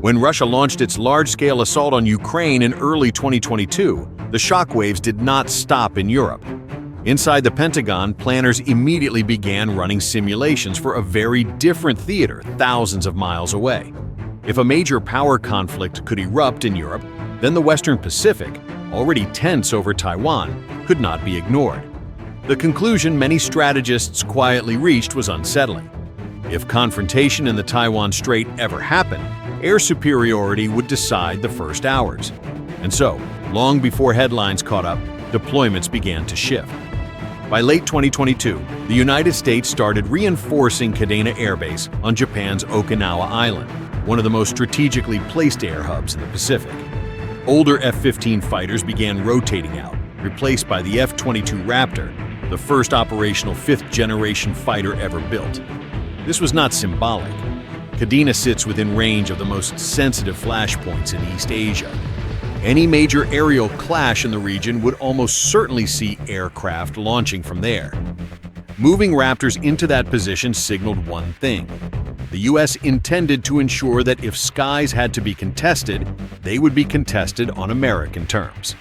When Russia launched its large-scale assault on Ukraine in early 2022, the shockwaves did not stop in Europe. Inside the Pentagon, planners immediately began running simulations for a very different theater thousands of miles away. If a major power conflict could erupt in Europe, then the Western Pacific, already tense over Taiwan, could not be ignored. The conclusion many strategists quietly reached was unsettling. If confrontation in the Taiwan Strait ever happened, air superiority would decide the first hours. And so, long before headlines caught up, deployments began to shift. By late 2022, the United States started reinforcing Kadena Air Base on Japan's Okinawa Island, one of the most strategically placed air hubs in the Pacific. Older F-15 fighters began rotating out, replaced by the F-22 Raptor, the first operational fifth-generation fighter ever built. This was not symbolic. Kadena sits within range of the most sensitive flashpoints in East Asia. Any major aerial clash in the region would almost certainly see aircraft launching from there. Moving Raptors into that position signaled one thing. The U.S. intended to ensure that if skies had to be contested, they would be contested on American terms.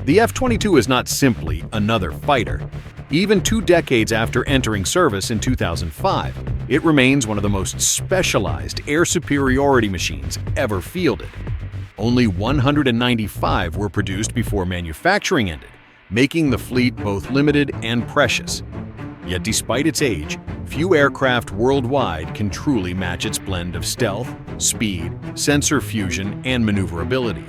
The F-22 is not simply another fighter. Even 2 decades after entering service in 2005, it remains one of the most specialized air superiority machines ever fielded. Only 195 were produced before manufacturing ended, making the fleet both limited and precious. Yet despite its age, few aircraft worldwide can truly match its blend of stealth, speed, sensor fusion, and maneuverability.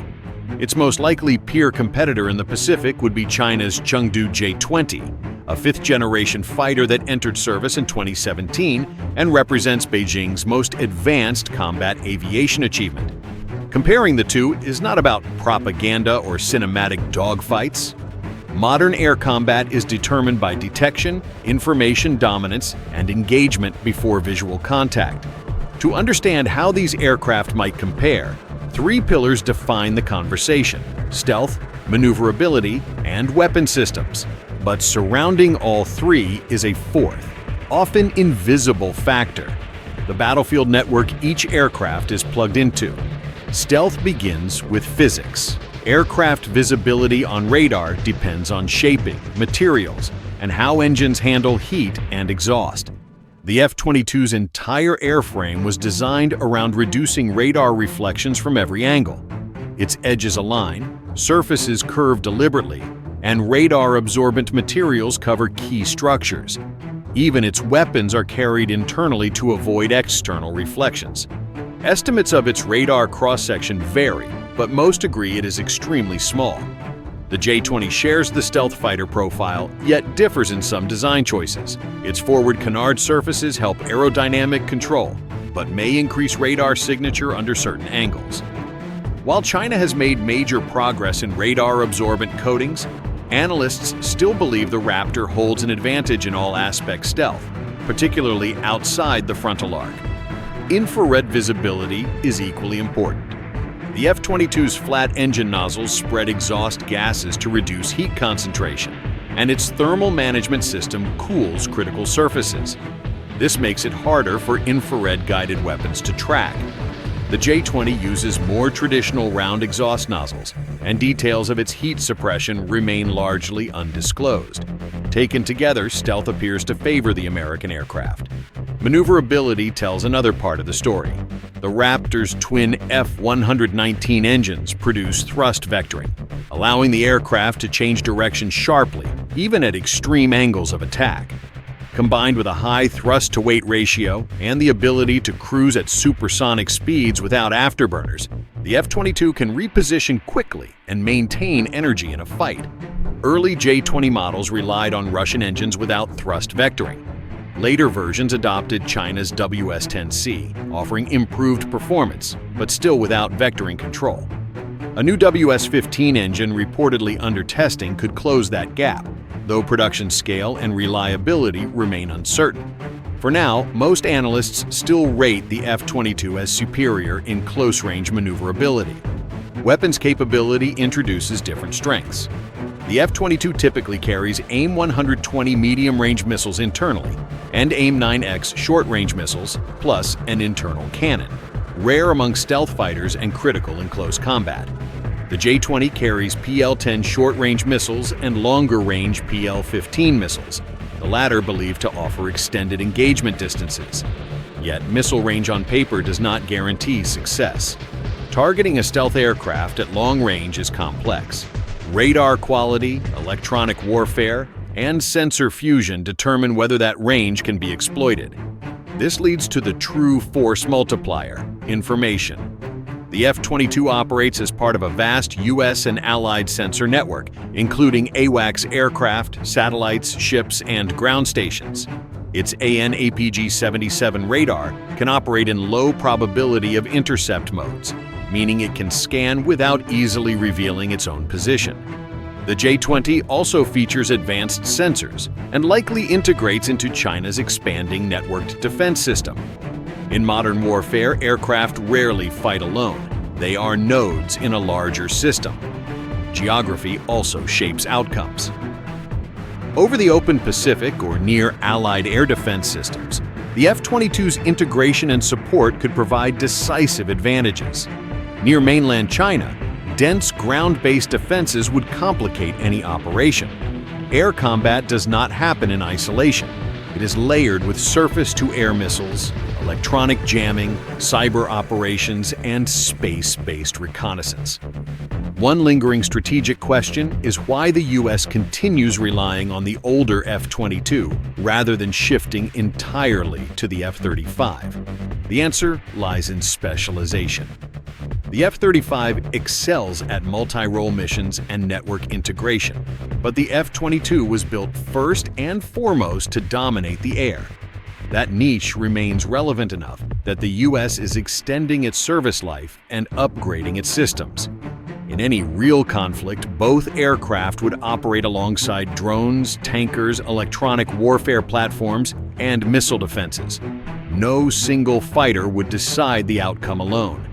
Its most likely peer competitor in the Pacific would be China's Chengdu J-20, a fifth-generation fighter that entered service in 2017 and represents Beijing's most advanced combat aviation achievement. Comparing the two is not about propaganda or cinematic dogfights. Modern air combat is determined by detection, information dominance, and engagement before visual contact. To understand how these aircraft might compare, 3 pillars define the conversation: stealth, maneuverability, and weapon systems. But surrounding all 3 is a 4th, often invisible factor: the battlefield network each aircraft is plugged into. Stealth begins with physics. Aircraft visibility on radar depends on shaping, materials, and how engines handle heat and exhaust. The F-22's entire airframe was designed around reducing radar reflections from every angle. Its edges align, surfaces curve deliberately, and radar-absorbent materials cover key structures. Even its weapons are carried internally to avoid external reflections. Estimates of its radar cross-section vary, but most agree it is extremely small. The J-20 shares the stealth fighter profile, yet differs in some design choices. Its forward canard surfaces help aerodynamic control, but may increase radar signature under certain angles. While China has made major progress in radar-absorbent coatings, analysts still believe the Raptor holds an advantage in all aspect stealth, particularly outside the frontal arc. Infrared visibility is equally important. The F-22's flat engine nozzles spread exhaust gases to reduce heat concentration, and its thermal management system cools critical surfaces. This makes it harder for infrared-guided weapons to track. The J-20 uses more traditional round exhaust nozzles, and details of its heat suppression remain largely undisclosed. Taken together, stealth appears to favor the American aircraft. Maneuverability tells another part of the story. The Raptor's twin F-119 engines produce thrust vectoring, allowing the aircraft to change direction sharply, even at extreme angles of attack. Combined with a high thrust-to-weight ratio and the ability to cruise at supersonic speeds without afterburners, the F-22 can reposition quickly and maintain energy in a fight. Early J-20 models relied on Russian engines without thrust vectoring. Later versions adopted China's WS-10C, offering improved performance, but still without vectoring control. A new WS-15 engine reportedly under testing could close that gap, though production scale and reliability remain uncertain. For now, most analysts still rate the F-22 as superior in close-range maneuverability. Weapons capability introduces different strengths. The F-22 typically carries AIM-120 medium-range missiles internally and AIM-9X short-range missiles, plus an internal cannon. rare among stealth fighters and critical in close combat. The J-20 carries PL-10 short-range missiles and longer-range PL-15 missiles, the latter believed to offer extended engagement distances. Yet missile range on paper does not guarantee success. Targeting a stealth aircraft at long range is complex. Radar quality, electronic warfare, and sensor fusion determine whether that range can be exploited. This leads to the true force multiplier: information. The F-22 operates as part of a vast U.S. and Allied sensor network, including AWACS aircraft, satellites, ships, and ground stations. Its AN/APG-77 radar can operate in low probability of intercept modes, meaning it can scan without easily revealing its own position. The J-20 also features advanced sensors and likely integrates into China's expanding networked defense system. In modern warfare, aircraft rarely fight alone. They are nodes in a larger system. Geography also shapes outcomes. Over the open Pacific or near Allied air defense systems, the F-22's integration and support could provide decisive advantages. Near mainland China, dense ground-based defenses would complicate any operation. Air combat does not happen in isolation. It is layered with surface-to-air missiles, electronic jamming, cyber operations, and space-based reconnaissance. One lingering strategic question is why the U.S. continues relying on the older F-22 rather than shifting entirely to the F-35. The answer lies in specialization. The F-35 excels at multi-role missions and network integration, but the F-22 was built first and foremost to dominate the air. That niche remains relevant enough that the U.S. is extending its service life and upgrading its systems. In any real conflict, both aircraft would operate alongside drones, tankers, electronic warfare platforms, and missile defenses. No single fighter would decide the outcome alone.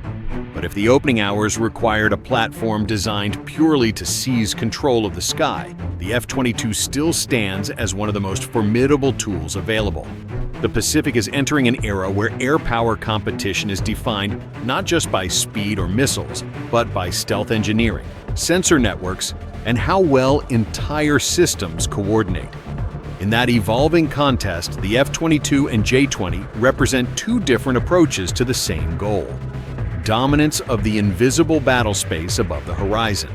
But if the opening hours required a platform designed purely to seize control of the sky, the F-22 still stands as one of the most formidable tools available. The Pacific is entering an era where air power competition is defined not just by speed or missiles, but by stealth engineering, sensor networks, and how well entire systems coordinate. In that evolving contest, the F-22 and J-20 represent two different approaches to the same goal: dominance of the invisible battle space above the horizon.